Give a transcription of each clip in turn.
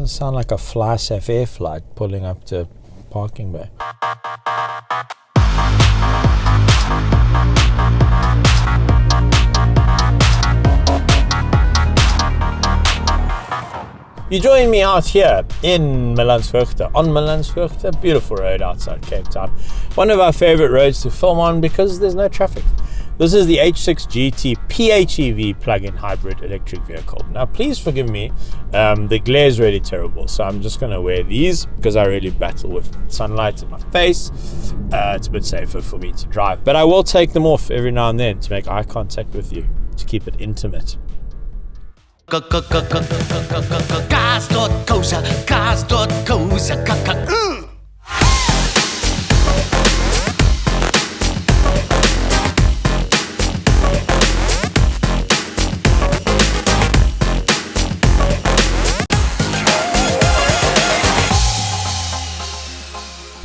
Doesn't sound like a fly-safe air flight pulling up to parking bay. You join me out here in Milanshoogte, on Milanshoogte, beautiful road outside Cape Town. One of our favorite roads to film on because there's no traffic. This is the H6 GT PHEV plug-in hybrid electric vehicle. Now, please forgive me, the glare is really terrible, so I'm just going to wear these because I really battle with sunlight in my face. It's a bit safer for me to drive, but I will take them off every now and then to make eye contact with you, to keep it intimate. Cars.co.za.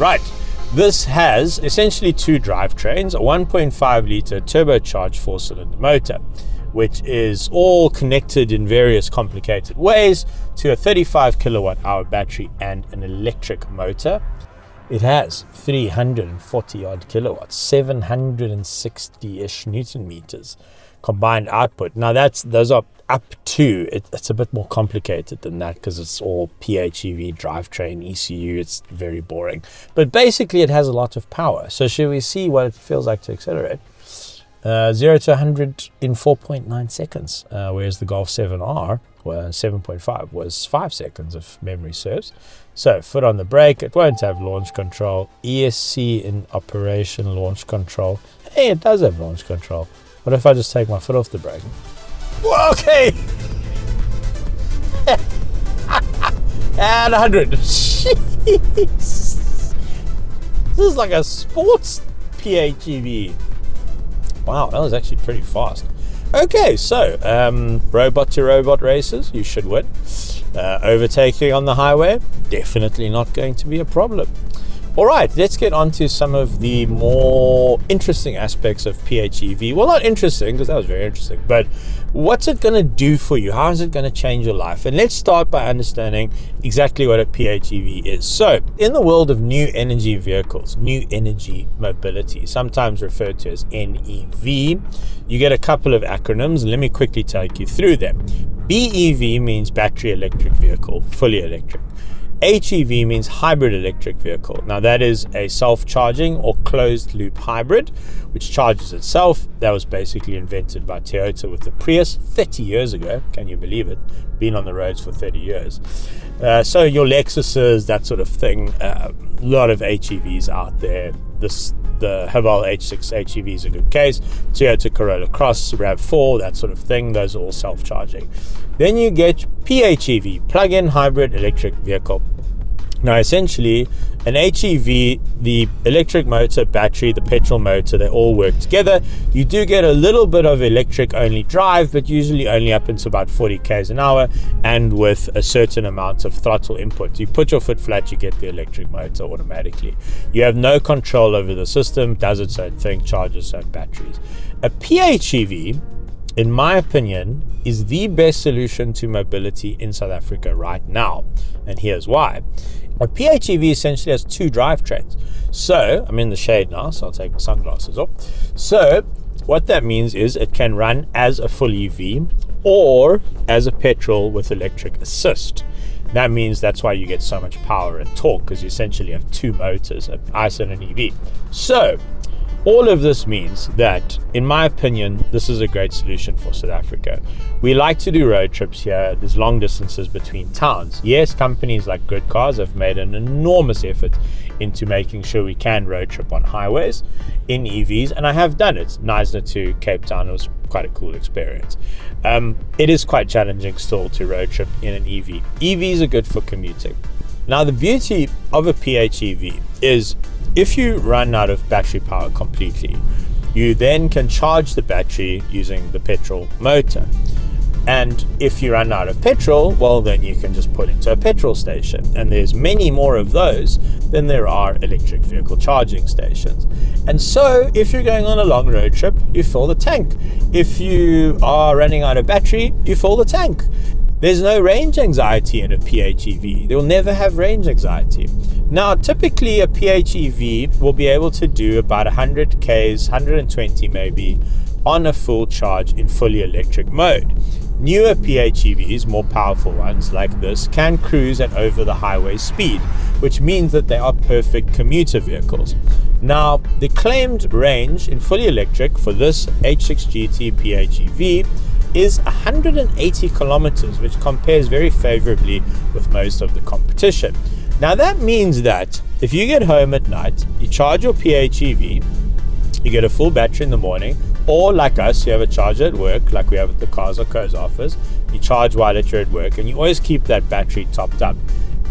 Right, this has essentially two drivetrains, a 1.5 litre turbocharged 4-cylinder motor, which is all connected in various complicated ways to a 35 kilowatt hour battery and an electric motor. It has 340 odd kilowatts, 760-ish Newton meters combined output. Now those are up to, it's a bit more complicated than that because it's all PHEV drivetrain ECU. It's very boring, but basically it has a lot of power. So should we see what it feels like to accelerate? 0 to 100 in 4.9 seconds, whereas the Golf 7R, 7.5, was 5 seconds if memory serves. So foot on the brake, it won't have launch control. ESC in operation, launch control. Hey, it does have launch control. What if I just take my foot off the brake? Okay. And 100. Jeez. This is like a sports PHEV. Wow, that was actually pretty fast. Okay, so robot to robot races, you should win. Overtaking on the highway, definitely not going to be a problem. All right, let's get on to some of the more interesting aspects of PHEV. Well, not interesting, because that was very interesting, but what's it going to do for you? How is it going to change your life? And let's start by understanding exactly what a PHEV is. So, in the world of new energy vehicles, new energy mobility, sometimes referred to as NEV, you get a couple of acronyms. Let me quickly take you through them. BEV means battery electric vehicle, fully electric. HEV means hybrid electric vehicle. Now that is a self-charging or closed-loop hybrid, which charges itself. That was basically invented by Toyota with the Prius 30 years ago. Can you believe it? Been on the roads for 30 years. So your Lexuses, that sort of thing. A lot of HEVs out there. The Haval H6 HEV is a good case. Toyota Corolla Cross, RAV4, that sort of thing. Those are all self-charging. Then you get PHEV, plug-in hybrid electric vehicle. Now, essentially, an HEV, the electric motor, battery, the petrol motor, they all work together. You do get a little bit of electric-only drive, but usually only up into about 40 k's an hour, and with a certain amount of throttle input. You put your foot flat, you get the electric motor automatically. You have no control over the system, does its own thing, charges its own batteries. A PHEV, in my opinion, is the best solution to mobility in South Africa right now. And here's why. A PHEV essentially has two drivetrains. So, I'm in the shade now, so I'll take my sunglasses off. So, what that means is it can run as a full EV or as a petrol with electric assist. That means that's why you get so much power and torque, because you essentially have two motors, an ICE and an EV. So, all of this means that, in my opinion, this is a great solution for South Africa. We like to do road trips here. There's long distances between towns. Yes, companies like Good Cars have made an enormous effort into making sure we can road trip on highways in EVs, and I have done it. Knysna to Cape Town was quite a cool experience. It is quite challenging still to road trip in an EV. EVs are good for commuting. Now, the beauty of a PHEV is if you run out of battery power completely, you then can charge the battery using the petrol motor. And if you run out of petrol, well, then you can just put into a petrol station. And there's many more of those than there are electric vehicle charging stations. And so if you're going on a long road trip, you fill the tank. If you are running out of battery, you fill the tank. There's no range anxiety in a PHEV. They'll never have range anxiety. Now, typically a PHEV will be able to do about 100 Ks, 120 maybe, on a full charge in fully electric mode. Newer PHEVs, more powerful ones like this, can cruise at over the highway speed, which means that they are perfect commuter vehicles. Now, the claimed range in fully electric for this H6 GT PHEV is 180 kilometers, which compares very favorably with most of the competition. Now, that means that if you get home at night, you charge your PHEV, you get a full battery in the morning, or like us, you have a charger at work, like we have at the Cars.co.za office, you charge while you're at work, and you always keep that battery topped up.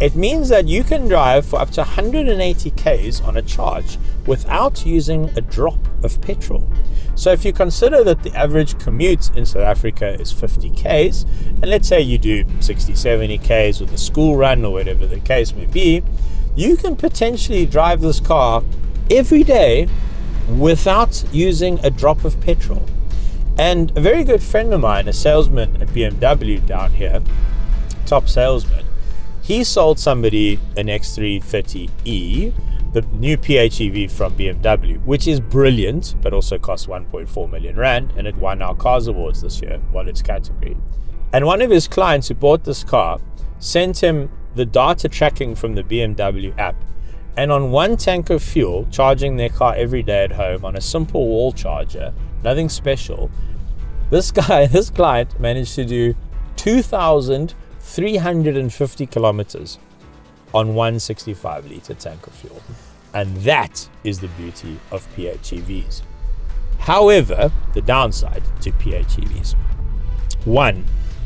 It means that you can drive for up to 180 Ks on a charge without using a drop of petrol. So if you consider that the average commute in South Africa is 50 Ks, and let's say you do 60, 70 Ks with a school run or whatever the case may be, you can potentially drive this car every day without using a drop of petrol. And a very good friend of mine, a salesman at BMW down here, top salesman, he sold somebody an X330e, the new PHEV from BMW, which is brilliant, but also costs 1.4 million rand, and it won our Cars Awards this year, won its category. And one of his clients who bought this car sent him the data tracking from the BMW app, and on one tank of fuel, charging their car every day at home on a simple wall charger, nothing special, this client managed to do 2,350 kilometers on one 65 litre tank of fuel. And that is the beauty of PHEVs. However, the downside to PHEVs. One,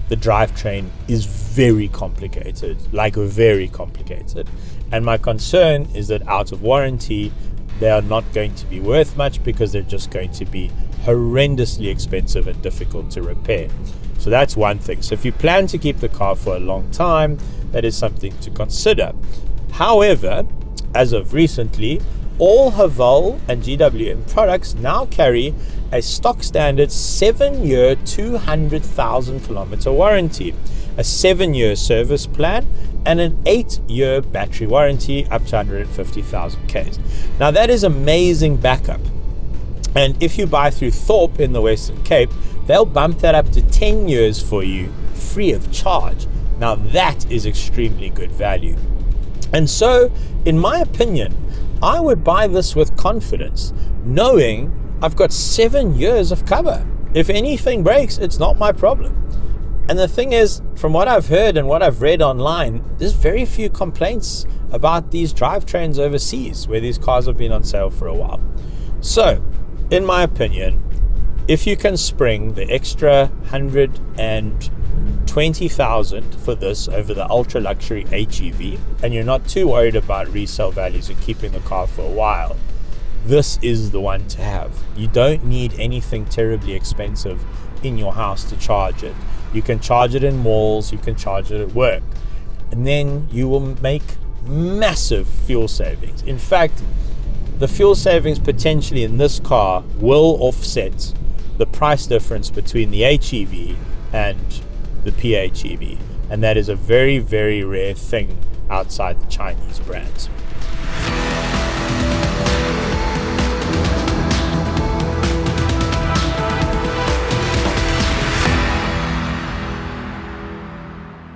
the drivetrain is very complicated, and my concern is that out of warranty, they are not going to be worth much because they're just going to be horrendously expensive and difficult to repair. So that's one thing. So if you plan to keep the car for a long time, that is something to consider. However, as of recently, all Haval and GWM products now carry a stock standard 7-year, 200,000 kilometer warranty, a 7-year service plan, and an 8-year battery warranty up to 150,000 Ks. Now that is amazing backup. And if you buy through Thorpe in the Western Cape, they'll bump that up to 10 years for you free of charge. Now that is extremely good value. And so, in my opinion, I would buy this with confidence, knowing I've got 7 years of cover. If anything breaks, it's not my problem. And the thing is, from what I've heard and what I've read online, there's very few complaints about these drivetrains overseas where these cars have been on sale for a while. So, in my opinion, if you can spring the extra 120,000 for this over the ultra luxury HEV, and you're not too worried about resale values and keeping the car for a while, this is the one to have. You don't need anything terribly expensive in your house to charge it. You can charge it in malls, you can charge it at work, and then you will make massive fuel savings. In fact, the fuel savings potentially in this car will offset the price difference between the HEV and the PHEV, and that is a very, very rare thing outside the Chinese brands.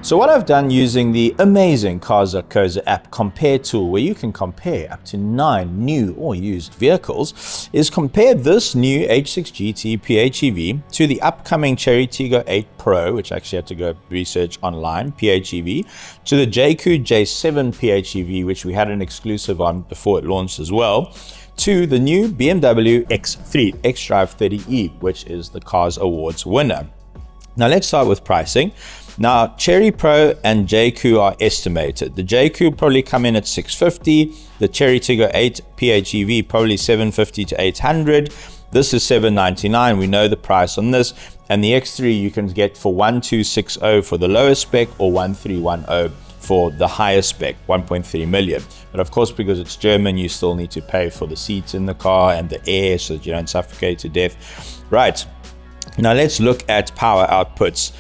So what I've done using the amazing Cars.co.za app compare tool, where you can compare up to 9 new or used vehicles, is compare this new H6 GT PHEV to the upcoming Chery Tiggo 8 Pro, which I actually had to go research online, PHEV, to the JQ J7 PHEV, which we had an exclusive on before it launched as well, to the new BMW X3 xDrive 30e, which is the Cars Awards winner. Now let's start with pricing. Now, Chery Pro and JQ are estimated. The JQ will probably come in at 650, the Chery Tiggo 8 PHEV probably 750 to 800. This is 799, we know the price on this. And the X3 you can get for 1260 for the lowest spec, or 1310 for the higher spec, 1.3 million. But of course, because it's German, you still need to pay for the seats in the car and the air so that you don't suffocate to death. Right, now let's look at power outputs.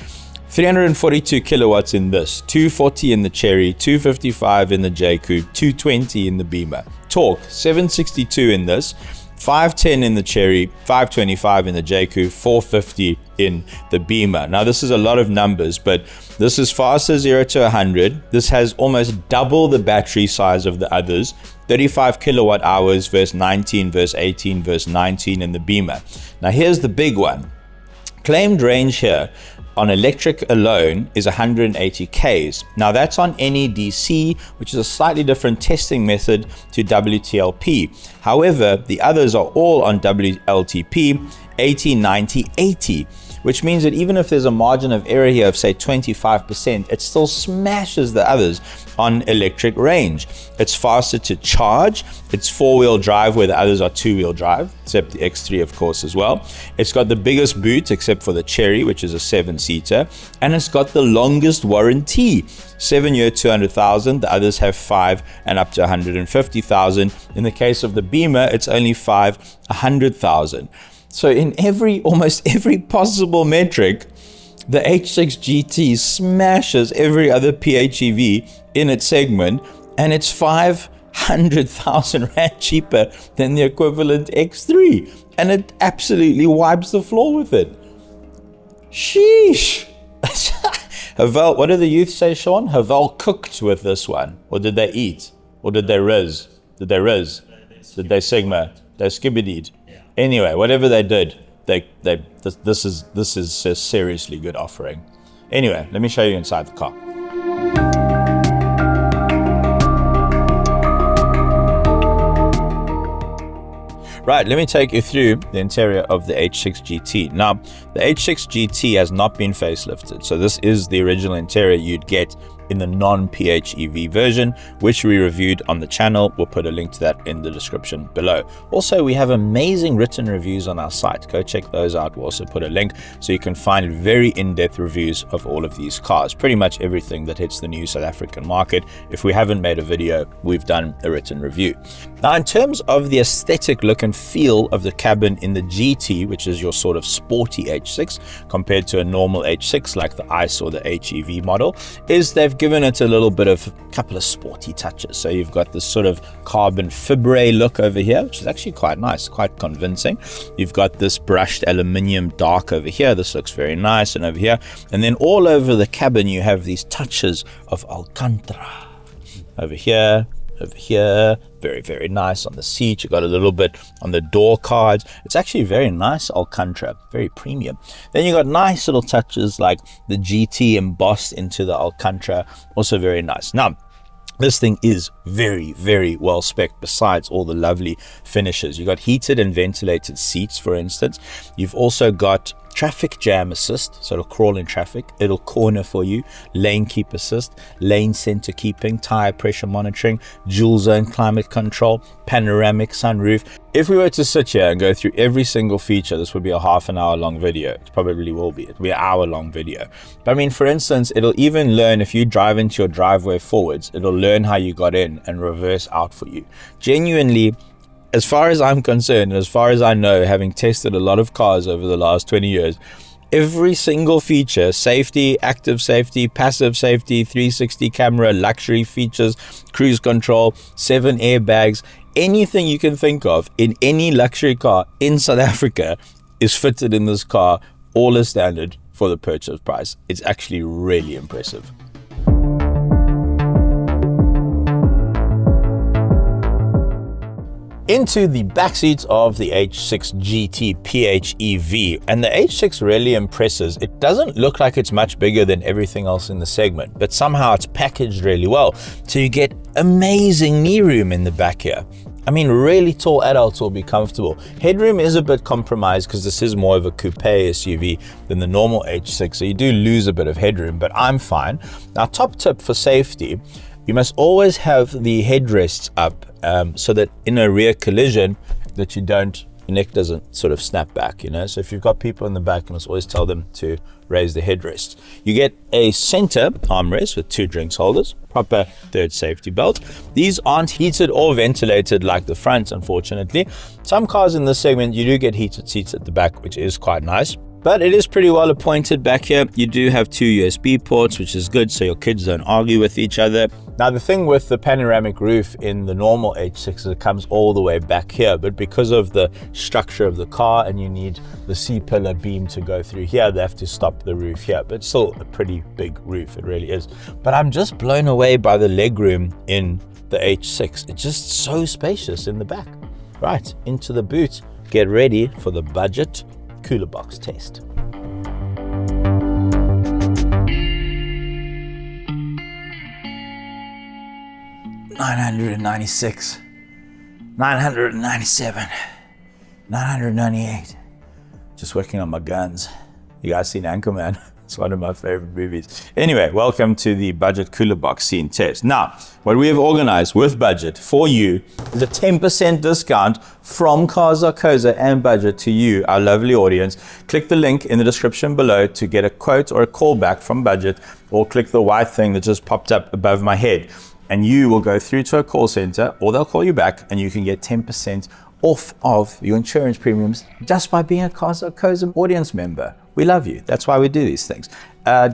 342 kilowatts in this, 240 in the Cherry, 255 in the J Coupe, 220 in the Beamer. Torque, 762 in this, 510 in the Cherry, 525 in the J Coupe, 450 in the Beamer. Now this is a lot of numbers, but this is faster 0 to 100. This has almost double the battery size of the others, 35 kilowatt hours versus 19 versus 18 versus 19 in the Beamer. Now here's the big one. Claimed range here on electric alone is 180 Ks. Now that's on NEDC, which is a slightly different testing method to WLTP. However, the others are all on WLTP 80, 90, 80, which means that even if there's a margin of error here of say 25%, it still smashes the others on electric range. It's faster to charge. It's 4-wheel drive where the others are 2-wheel drive, except the X3 of course as well. It's got the biggest boot except for the Cherry, which is a 7-seater, and it's got the longest warranty, 7-year 200,000. The others have 5 and up to 150,000. In the case of the Beamer, it's only 5, 100,000. So in almost every possible metric, the H6 GT smashes every other PHEV in its segment, and it's 500,000 Rand cheaper than the equivalent X3, and it absolutely wipes the floor with it. Sheesh. Haval, what do the youth say, Sean? Haval cooked with this one, or did they eat, or did they riz? Did they riz? Did they sigma? They skibbidied. Anyway, whatever they did, this is a seriously good offering. Anyway, let me show you inside the car. Right, let me take you through the interior of the H6 GT. Now, the H6 GT has not been facelifted, so this is the original interior you'd get in the non-PHEV version, which we reviewed on the channel. We'll put a link to that in the description below. Also, we have amazing written reviews on our site. Go check those out. We'll also put a link so you can find very in-depth reviews of all of these cars. Pretty much everything that hits the new South African market. If we haven't made a video, we've done a written review. Now, in terms of the aesthetic look and feel of the cabin in the GT, which is your sort of sporty H6, compared to a normal H6 like the ICE or the HEV model, is they've given it a little bit of a couple of sporty touches. So you've got this sort of carbon fibre look over here, which is actually quite nice, quite convincing. You've got this brushed aluminium dark over here. This looks very nice, and over here. And then all over the cabin, you have these touches of Alcantara. Over here, very, very nice. On the seat, you got a little bit on the door cards. It's actually very nice Alcantara, very premium. Then you got nice little touches like the GT embossed into the Alcantara, also very nice. Now, this thing is very, very well spec'd besides all the lovely finishes. You got heated and ventilated seats, for instance. You've also got traffic jam assist, so it'll crawl in traffic, it'll corner for you, lane keep assist, lane center keeping, tire pressure monitoring, dual zone climate control, panoramic sunroof. If we were to sit here and go through every single feature, this would be a half-an-hour long video. It probably will be. It'll be an hour-long video. But I mean, for instance, it'll even learn if you drive into your driveway forwards, it'll learn how you got in and reverse out for you. Genuinely, as far as I'm concerned, and as far as I know, having tested a lot of cars over the last 20 years, every single feature, safety, active safety, passive safety, 360 camera, luxury features, cruise control, 7 airbags, anything you can think of in any luxury car in South Africa is fitted in this car, all as standard for the purchase price. It's actually really impressive. Into the backseats of the H6 GT PHEV, and the H6 really impresses. It doesn't look like it's much bigger than everything else in the segment, but somehow it's packaged really well. So you get amazing knee room in the back here. I mean, really tall adults will be comfortable. Headroom is a bit compromised because this is more of a coupe SUV than the normal H6, so you do lose a bit of headroom, but I'm fine. Now, top tip for safety, you must always have the headrests up so that in a rear collision that your neck doesn't sort of snap back, you know. So if you've got people in the back, you must always tell them to raise the headrest. You get a center armrest with 2 drinks holders, proper third safety belt. These aren't heated or ventilated like the front, unfortunately. Some cars in this segment, you do get heated seats at the back, which is quite nice. But it is pretty well appointed back here. You do have 2 USB ports, which is good, so your kids don't argue with each other. Now, the thing with the panoramic roof in the normal H6 is it comes all the way back here, but because of the structure of the car and you need the C-pillar beam to go through here, they have to stop the roof here. But it's still a pretty big roof, it really is. But I'm just blown away by the legroom in the H6. It's just so spacious in the back. Right, into the boot. Get ready for the budget cooler box test. $996, $997, $998. Just working on my guns. You guys seen Anchorman? It's one of my favorite movies. Anyway, welcome to the budget cooler box scene test. Now, what we have organized with budget for you is a 10% discount from Cars.co.za and budget to you, our lovely audience. Click the link in the description below to get a quote or a callback from budget, or click the white thing that just popped up above my head. And you will go through to a call center, or they'll call you back, and you can get 10% off of your insurance premiums just by being a Cars.co.za audience member. We love you. That's why we do these things.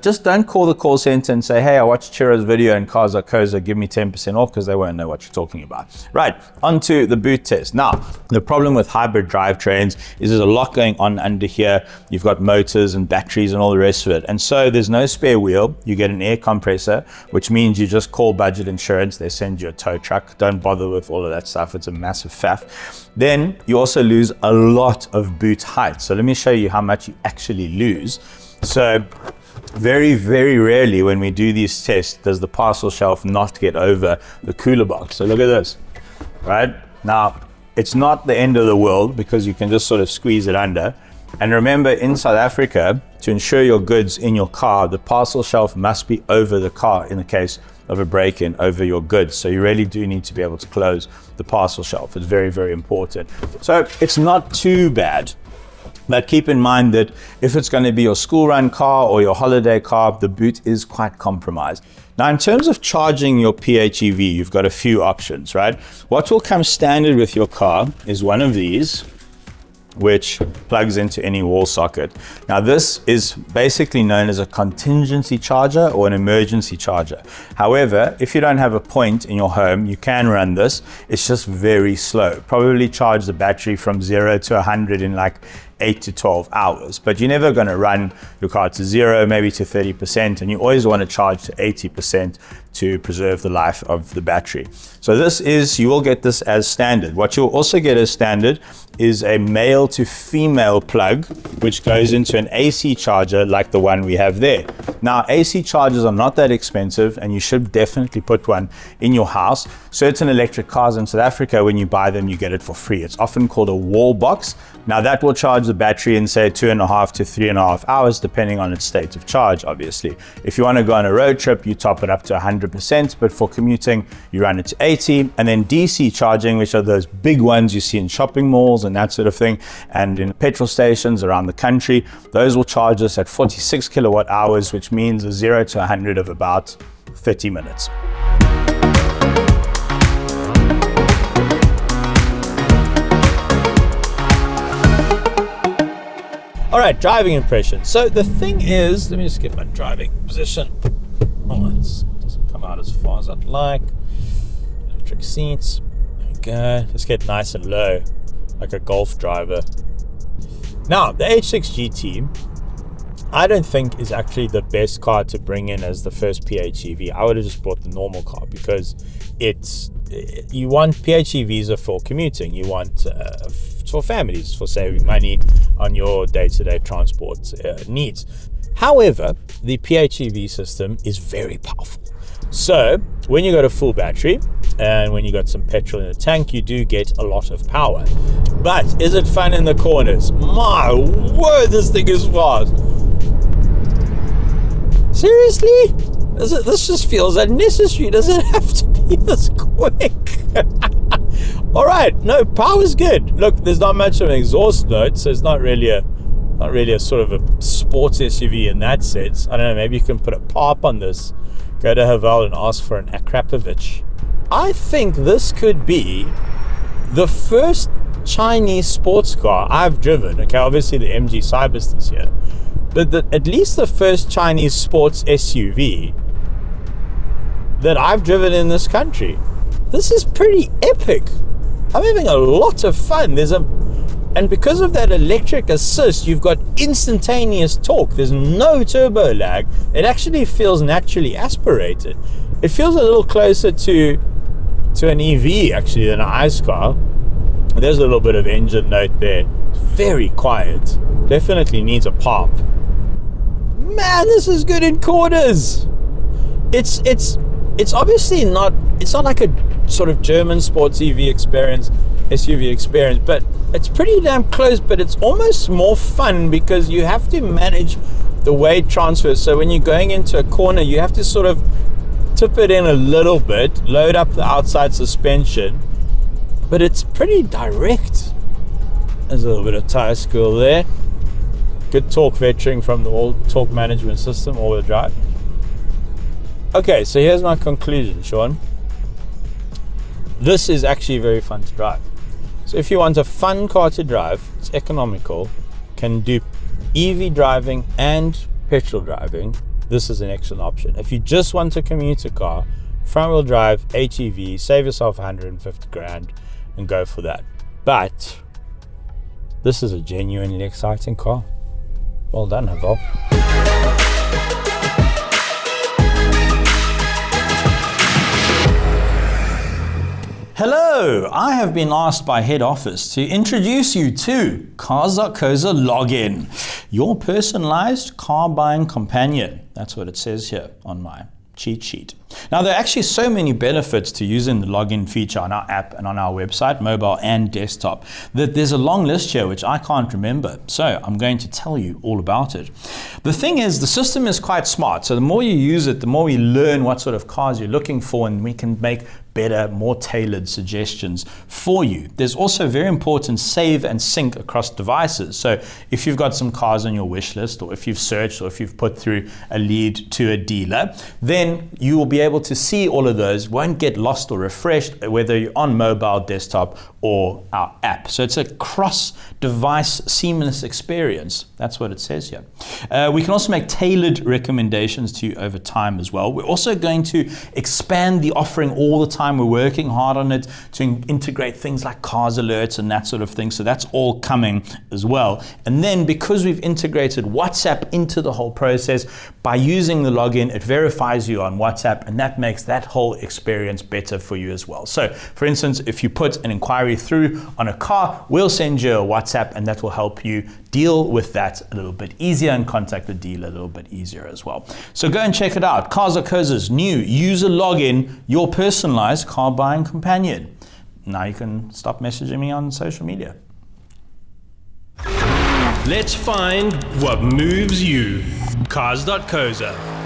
Just don't call the call center and say, hey, I watched Chiro's video and Cars.co.za, give me 10% off, because they won't know what you're talking about. Right, onto the boot test. Now, the problem with hybrid drivetrains is there's a lot going on under here. You've got motors and batteries and all the rest of it. And so there's no spare wheel. You get an air compressor, which means you just call budget insurance. They send you a tow truck. Don't bother with all of that stuff. It's a massive faff. Then you also lose a lot of boot height. So let me show you how much you actually lose. So very, very rarely when we do these tests does the parcel shelf not get over the cooler box. So look at this, right? Now, it's not the end of the world because you can just sort of squeeze it under. And remember, in South Africa, to insure your goods in your car, the parcel shelf must be over the car in the case of a break-in, over your goods. So you really do need to be able to close the parcel shelf. It's very, very important. So it's not too bad. But keep in mind that if it's going to be your school run car or your holiday car, the boot is quite compromised. Now, in terms of charging your PHEV, you've got a few options, right? What will come standard with your car is one of these, which plugs into any wall socket. Now, this is basically known as a contingency charger or an emergency charger. However, if you don't have a point in your home, you can run this. It's just very slow. Probably charge the battery from 0 to 100 in like 8 to 12 hours, but you're never going to run your car to 0, maybe to 30%, and you always want to charge to 80% to preserve the life of the battery. So this is, you will get this as standard. What you'll also get as standard is a male to female plug, which goes into an AC charger like the one we have there. Now, AC chargers are not that expensive, and you should definitely put one in your house. Certain electric cars in South Africa, when you buy them, you get it for free. It's often called a wall box. Now, that will charge the battery in, say, 2.5 to 3.5 hours, depending on its state of charge, obviously. If you want to go on a road trip, you top it up to 100%, but for commuting, you run it to 80. And then DC charging, which are those big ones you see in shopping malls and that sort of thing, and in petrol stations around the country, those will charge us at 46 kilowatt hours, which means a 0 to 100 of about 30 minutes. All right, driving impression. So the thing is, let me just get my driving position. Oh, it doesn't come out as far as I'd like. Electric seats. There we go. Let's get nice and low, like a Golf driver. Now, the H6 GT, I don't think is actually the best car to bring in as the first PHEV. I would have just brought the normal car because you want PHEVs are for commuting. You want for families, for saving money on your day-to-day transport needs. However, the PHEV system is very powerful. So when you got a full battery and when you got some petrol in the tank, you do get a lot of power. But is it fun in the corners? My word, this thing is fast. Seriously? This just feels unnecessary. Does it have to be this quick? All right, no, power's good. Look, there's not much of an exhaust note, so it's not really a sort of a sports SUV in that sense. I don't know, maybe you can put a pop on this, go to Haval and ask for an Akrapovic. I think this could be the first Chinese sports car I've driven. Okay, obviously the MG Cybers this year, but at least the first Chinese sports SUV that I've driven in this country. This is pretty epic. I'm having a lot of fun. And because of that electric assist, you've got instantaneous torque. There's no turbo lag. It actually feels naturally aspirated. It feels a little closer to an EV actually than an ICE car. There's a little bit of engine note there. It's very quiet. Definitely needs a pop. Man, this is good in corners. It's obviously not. It's not like a sort of German sports SUV experience, but it's pretty damn close. But it's almost more fun because you have to manage the weight transfer. So when you're going into a corner, you have to sort of tip it in a little bit, load up the outside suspension, but it's pretty direct. There's a little bit of tire school there. Good torque vectoring from the torque management system, all-wheel drive. Okay, so here's my conclusion, Sean. This is actually very fun to drive. So if you want a fun car to drive, it's economical, can do EV driving and petrol driving, this is an excellent option. If you just want a commuter car, front-wheel drive, HEV, save yourself 150 grand and go for that. But this is a genuinely exciting car. Well done, Haval. Hello, I have been asked by head office to introduce you to Cars.co.za Login, your personalized car buying companion. That's what it says here on my cheat sheet. Now, there are actually so many benefits to using the login feature on our app and on our website, mobile and desktop, that there's a long list here which I can't remember. So I'm going to tell you all about it. The thing is, the system is quite smart. So the more you use it, the more we learn what sort of cars you're looking for, and we can make better, more tailored suggestions for you. There's also very important save and sync across devices. So if you've got some cars on your wish list, or if you've searched, or if you've put through a lead to a dealer, then you will be able to see all of those, won't get lost or refreshed, whether you're on mobile, desktop, or our app. So it's a cross-device seamless experience. That's what it says here. We can also make tailored recommendations to you over time as well. We're also going to expand the offering all the time. We're working hard on it to integrate things like cars alerts and that sort of thing. So that's all coming as well. And then because we've integrated WhatsApp into the whole process, by using the login, it verifies you on WhatsApp, and that makes that whole experience better for you as well. So for instance, if you put an inquiry through on a car, we'll send you a WhatsApp, and that will help you deal with that a little bit easier and contact the dealer a little bit easier as well. So go and check it out. Cars.co.za's new user login, your personalized car buying companion. Now you can stop messaging me on social media. Let's find what moves you. Cars.co.za.